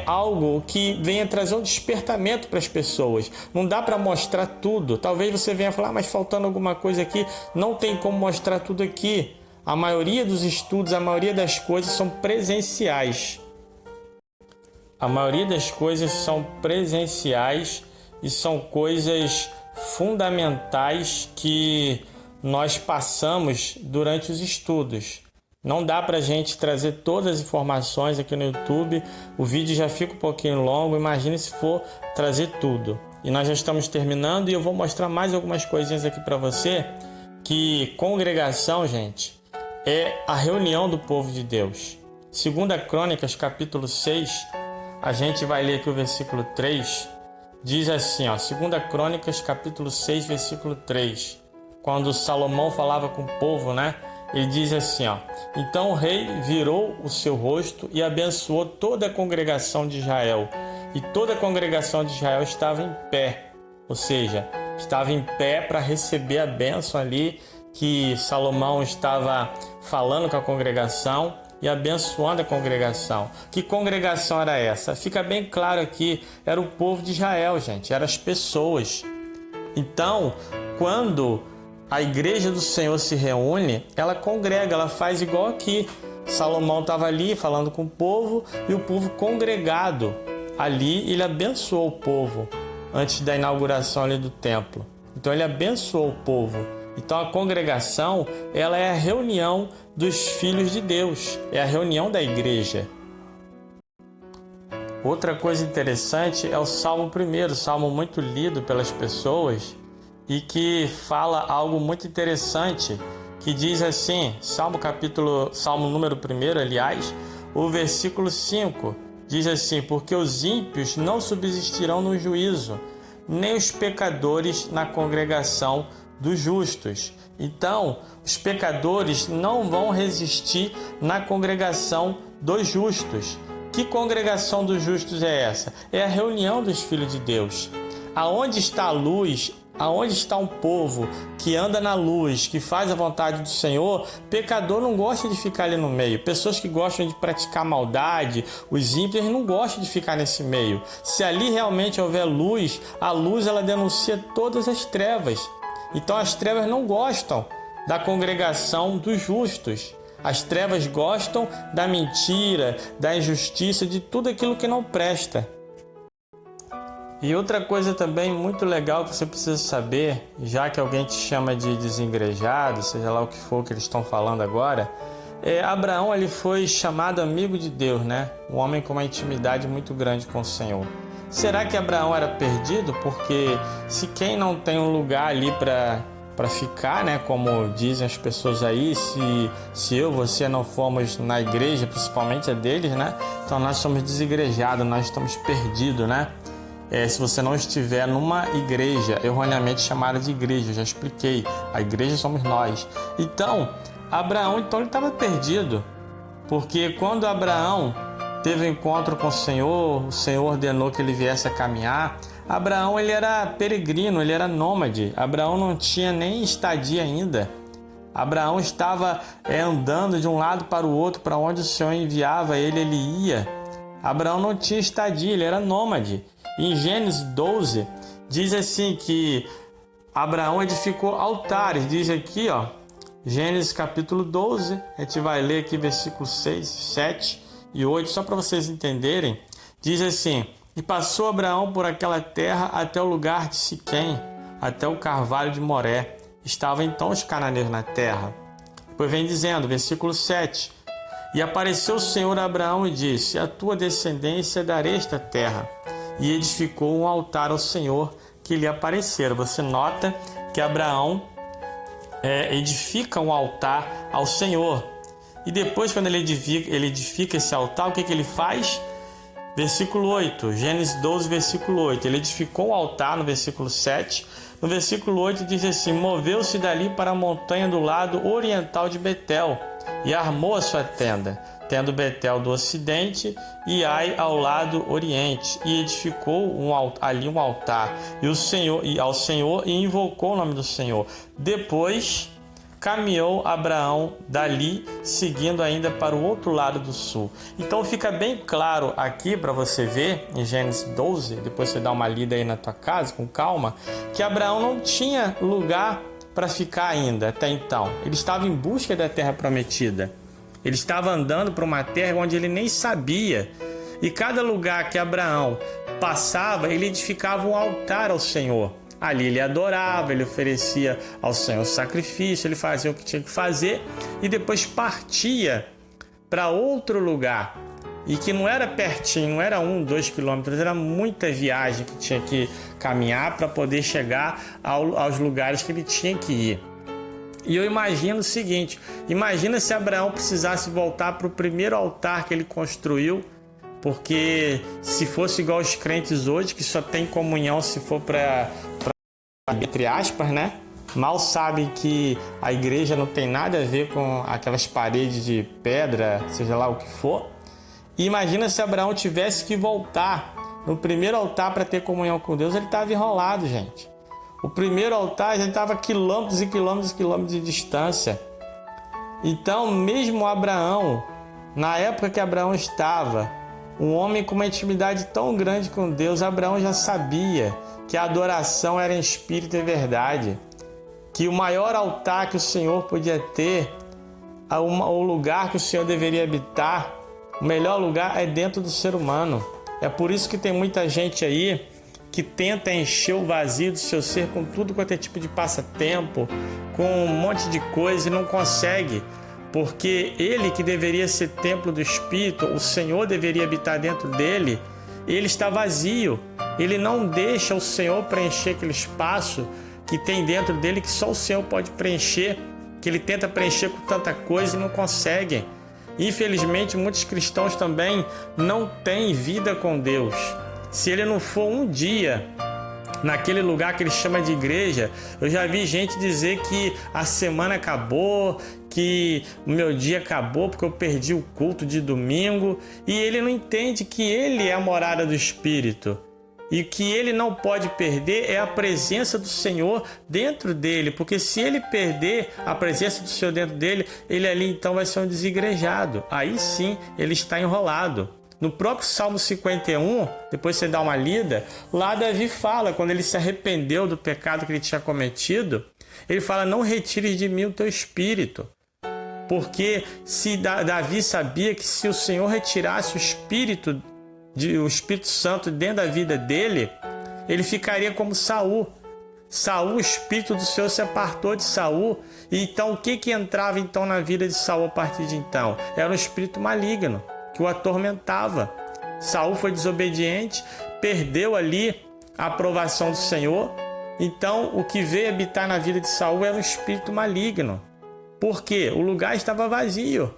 algo que venha trazer um despertamento para as pessoas. Não dá para mostrar tudo. Talvez você venha falar, mas faltando alguma coisa aqui. Não tem como mostrar tudo aqui. A maioria dos estudos, a maioria das coisas são presenciais. A maioria das coisas são presenciais e são coisas fundamentais que nós passamos durante os estudos. Não dá para a gente trazer todas as informações aqui no YouTube, o vídeo já fica um pouquinho longo, imagine se for trazer tudo. E nós já estamos terminando e eu vou mostrar mais algumas coisinhas aqui para você, que congregação, gente, é a reunião do povo de Deus. 2 Crônicas, capítulo 6, a gente vai ler aqui o versículo 3, diz assim, ó, 2 Crônicas, capítulo 6, versículo 3, quando Salomão falava com o povo, né? Ele diz assim, ó, então o rei virou o seu rosto e abençoou toda a congregação de Israel. E toda a congregação de Israel estava em pé, ou seja, estava em pé para receber a bênção ali que Salomão estava falando com a congregação e abençoando a congregação. Que congregação era essa? Fica bem claro aqui, era o povo de Israel, gente, eram as pessoas. Então, quando a igreja do Senhor se reúne, ela congrega, ela faz igual aqui. Salomão estava ali falando com o povo e o povo congregado. Ali ele abençoou o povo antes da inauguração ali do templo. Então ele abençoou o povo. Então a congregação, ela é a reunião dos filhos de Deus, é a reunião da igreja. Outra coisa interessante é o Salmo 1, salmo muito lido pelas pessoas e que fala algo muito interessante, que diz assim, Salmo número 1, aliás, o versículo 5, diz assim, porque os ímpios não subsistirão no juízo, nem os pecadores na congregação dos justos. Então, os pecadores não vão resistir na congregação dos justos. Que congregação dos justos é essa? É a reunião dos filhos de Deus. Aonde está a luz, aonde está um povo que anda na luz, que faz a vontade do Senhor, pecador não gosta de ficar ali no meio. Pessoas que gostam de praticar maldade, os ímpios não gostam de ficar nesse meio. Se ali realmente houver luz, a luz ela denuncia todas as trevas. Então as trevas não gostam da congregação dos justos. As trevas gostam da mentira, da injustiça, de tudo aquilo que não presta. E outra coisa também muito legal que você precisa saber, já que alguém te chama de desengrejado, seja lá o que for que eles estão falando agora, Abraão ele foi chamado amigo de Deus, né? Um homem com uma intimidade muito grande com o Senhor. Será que Abraão era perdido? Porque se quem não tem um lugar ali para ficar, né? Como dizem as pessoas aí, se você não formos na igreja, principalmente a deles, né? Então nós somos desigrejados, nós estamos perdidos, né? Se você não estiver numa igreja, erroneamente chamada de igreja, eu já expliquei, a igreja somos nós. Então, Abraão ele estava perdido, porque quando Abraão teve um encontro com o Senhor ordenou que ele viesse a caminhar. Abraão ele era peregrino, ele era nômade, Abraão não tinha nem estadia ainda. Abraão estava andando de um lado para o outro, para onde o Senhor enviava ele ia. Abraão não tinha estadia, ele era nômade. Em Gênesis 12, diz assim que Abraão edificou altares. Diz aqui, ó, Gênesis capítulo 12, a gente vai ler aqui versículos 6, 7 e 8, só para vocês entenderem. Diz assim, e passou Abraão por aquela terra até o lugar de Siquém, até o carvalho de Moré. Estavam então os cananeus na terra. Depois vem dizendo, versículo 7, e apareceu o Senhor a Abraão e disse, a tua descendência darei esta terra. E edificou um altar ao Senhor que lhe aparecera. Você nota que Abraão edifica um altar ao Senhor. E depois, quando ele edifica esse altar, o que ele faz? Versículo 8, Gênesis 12, versículo 8. Ele edificou um altar no versículo 7. No versículo 8 diz assim, moveu-se dali para a montanha do lado oriental de Betel e armou a sua tenda, tendo Betel do ocidente e Ai ao lado oriente, e edificou ali um altar ao Senhor e invocou o nome do Senhor. Depois caminhou Abraão dali, seguindo ainda para o outro lado do sul. Então fica bem claro aqui para você ver, em Gênesis 12, depois você dá uma lida aí na tua casa com calma, que Abraão não tinha lugar para ficar ainda até então. Ele estava em busca da terra prometida. Ele estava andando para uma terra onde ele nem sabia. E cada lugar que Abraão passava, ele edificava um altar ao Senhor. Ali ele adorava, ele oferecia ao Senhor sacrifício, ele fazia o que tinha que fazer e depois partia para outro lugar. E que não era pertinho, não era 2 quilômetros, era muita viagem que tinha que caminhar para poder chegar aos lugares que ele tinha que ir. E eu imagino o seguinte, imagina se Abraão precisasse voltar para o primeiro altar que ele construiu porque se fosse igual os crentes hoje, que só tem comunhão se for para entre aspas, né? Mal sabem que a igreja não tem nada a ver com aquelas paredes de pedra, seja lá o que for. E imagina se Abraão tivesse que voltar no primeiro altar para ter comunhão com Deus, ele estava enrolado, gente. O primeiro altar já estava quilômetros e quilômetros e quilômetros de distância. Então, mesmo Abraão, na época que Abraão estava, um homem com uma intimidade tão grande com Deus, Abraão já sabia que a adoração era em espírito e verdade, que o maior altar que o Senhor podia ter, o lugar que o Senhor deveria habitar, o melhor lugar é dentro do ser humano. É por isso que tem muita gente aí que tenta encher o vazio do seu ser com tudo quanto é tipo de passatempo, com um monte de coisa e não consegue, porque ele que deveria ser templo do Espírito, o Senhor deveria habitar dentro dele, ele está vazio. Ele não deixa o Senhor preencher aquele espaço que tem dentro dele, que só o Senhor pode preencher, que ele tenta preencher com tanta coisa e não consegue. Infelizmente, muitos cristãos também não têm vida com Deus. Se ele não for um dia naquele lugar que ele chama de igreja, eu já vi gente dizer que a semana acabou, que o meu dia acabou porque eu perdi o culto de domingo, e ele não entende que ele é a morada do Espírito. E que ele não pode perder é a presença do Senhor dentro dele, porque se ele perder a presença do Senhor dentro dele, ele ali então vai ser um desigrejado. Aí sim ele está enrolado. No próprio Salmo 51, depois você dá uma lida, lá Davi fala, quando ele se arrependeu do pecado que ele tinha cometido, ele fala: não retires de mim o teu espírito. Porque se Davi sabia que se o Senhor retirasse o Espírito Santo dentro da vida dele, ele ficaria como Saul. Saul, o Espírito do Senhor se apartou de Saul. E então o que entrava então na vida de Saul a partir de então? Era um espírito maligno que o atormentava. Saul foi desobediente, perdeu ali a aprovação do Senhor. Então o que veio habitar na vida de Saul era um espírito maligno. Por quê? O lugar estava vazio.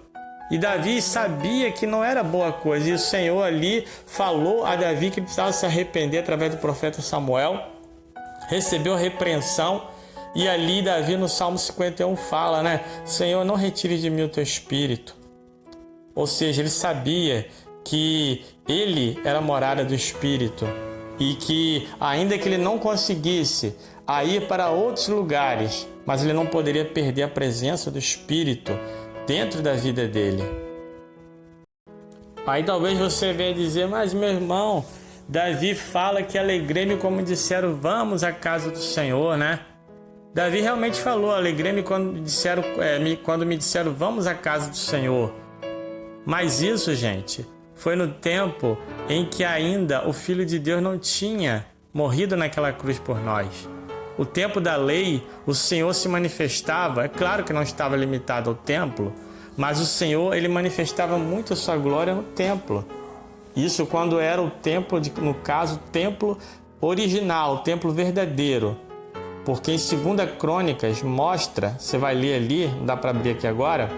E Davi sabia que não era boa coisa. E o Senhor ali falou a Davi que precisava se arrepender através do profeta Samuel. Recebeu a repreensão. E ali Davi no Salmo 51 fala, né? Senhor, não retire de mim o teu espírito. Ou seja, ele sabia que ele era a morada do Espírito. E que ainda que ele não conseguisse a ir para outros lugares, mas ele não poderia perder a presença do Espírito dentro da vida dele. Aí talvez você venha dizer: mas meu irmão, Davi fala que alegrei-me como disseram, vamos à casa do Senhor, né? Davi realmente falou: alegrei-me quando me disseram, vamos à casa do Senhor. Mas isso, gente, foi no tempo em que ainda o Filho de Deus não tinha morrido naquela cruz por nós. O tempo da lei, o Senhor se manifestava, é claro que não estava limitado ao templo, mas o Senhor, ele manifestava muito a sua glória no templo. Isso quando era o templo, no caso, o templo original, o templo verdadeiro. Porque em 2 Crônicas mostra, você vai ler ali, não dá para abrir aqui agora,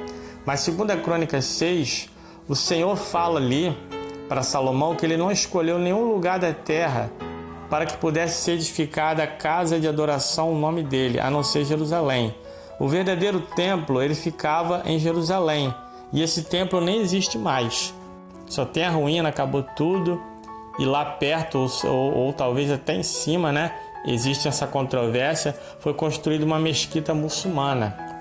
mas 2 Crônicas 6, o Senhor fala ali para Salomão que ele não escolheu nenhum lugar da terra para que pudesse ser edificada a casa de adoração ao nome dele, a não ser Jerusalém. O verdadeiro templo, ele ficava em Jerusalém, e esse templo nem existe mais. Só tem a ruína, acabou tudo, e lá perto, ou talvez até em cima, né, existe essa controvérsia, foi construída uma mesquita muçulmana.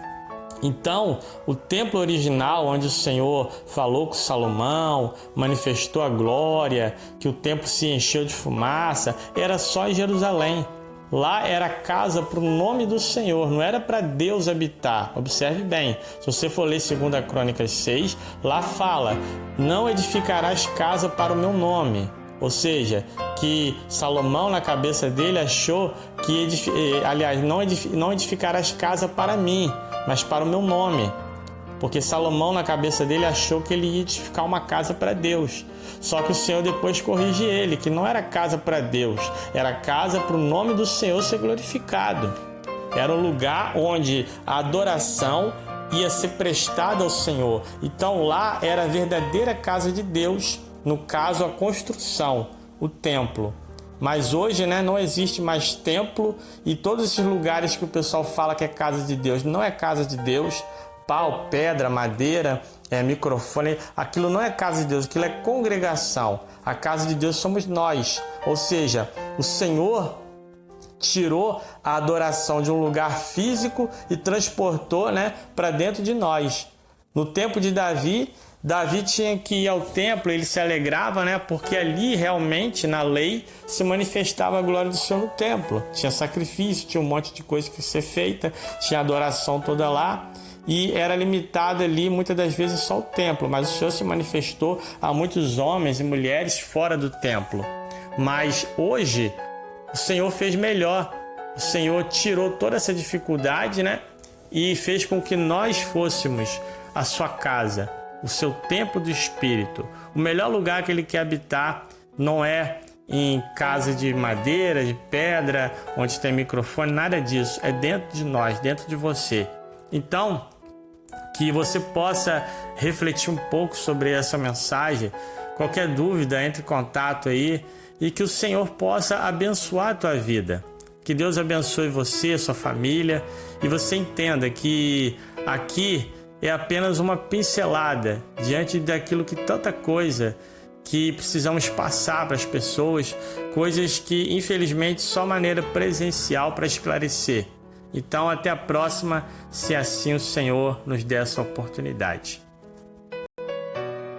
Então, o templo original, onde o Senhor falou com Salomão, manifestou a glória, que o templo se encheu de fumaça, era só em Jerusalém. Lá era casa para o nome do Senhor, não era para Deus habitar. Observe bem, se você for ler 2 Crônicas 6, lá fala: não edificarás casa para o meu nome. Ou seja, que Salomão na cabeça dele achou que, não edificarás casa para mim, mas para o meu nome. Porque Salomão na cabeça dele achou que ele ia edificar uma casa para Deus. Só que o Senhor depois corrige ele, que não era casa para Deus, era casa para o nome do Senhor ser glorificado. Era um lugar onde a adoração ia ser prestada ao Senhor. Então lá era a verdadeira casa de Deus, no caso a construção, o templo. Mas hoje, não existe mais templo, e todos esses lugares que o pessoal fala que é casa de Deus, não é casa de Deus. Pau, pedra, madeira, microfone, aquilo não é casa de Deus, aquilo é congregação. A casa de Deus somos nós, ou seja, o Senhor tirou a adoração de um lugar físico e transportou, para dentro de nós. No tempo de Davi tinha que ir ao templo, ele se alegrava, porque ali realmente na lei se manifestava a glória do Senhor no templo. Tinha sacrifício, tinha um monte de coisa que ser feita, tinha adoração toda lá, e era limitado ali muitas das vezes só o templo, mas o Senhor se manifestou a muitos homens e mulheres fora do templo. Mas hoje o Senhor fez melhor. O Senhor tirou toda essa dificuldade, e fez com que nós fôssemos a sua casa, o seu templo do Espírito. O melhor lugar que Ele quer habitar não é em casa de madeira, de pedra, onde tem microfone, nada disso. É dentro de nós, dentro de você. Então, que você possa refletir um pouco sobre essa mensagem. Qualquer dúvida, entre em contato aí, e que o Senhor possa abençoar a tua vida. Que Deus abençoe você, sua família, e você entenda que aqui é apenas uma pincelada diante daquilo que tanta coisa que precisamos passar para as pessoas, coisas que infelizmente só maneira presencial para esclarecer. Então até a próxima, se assim o Senhor nos der essa oportunidade.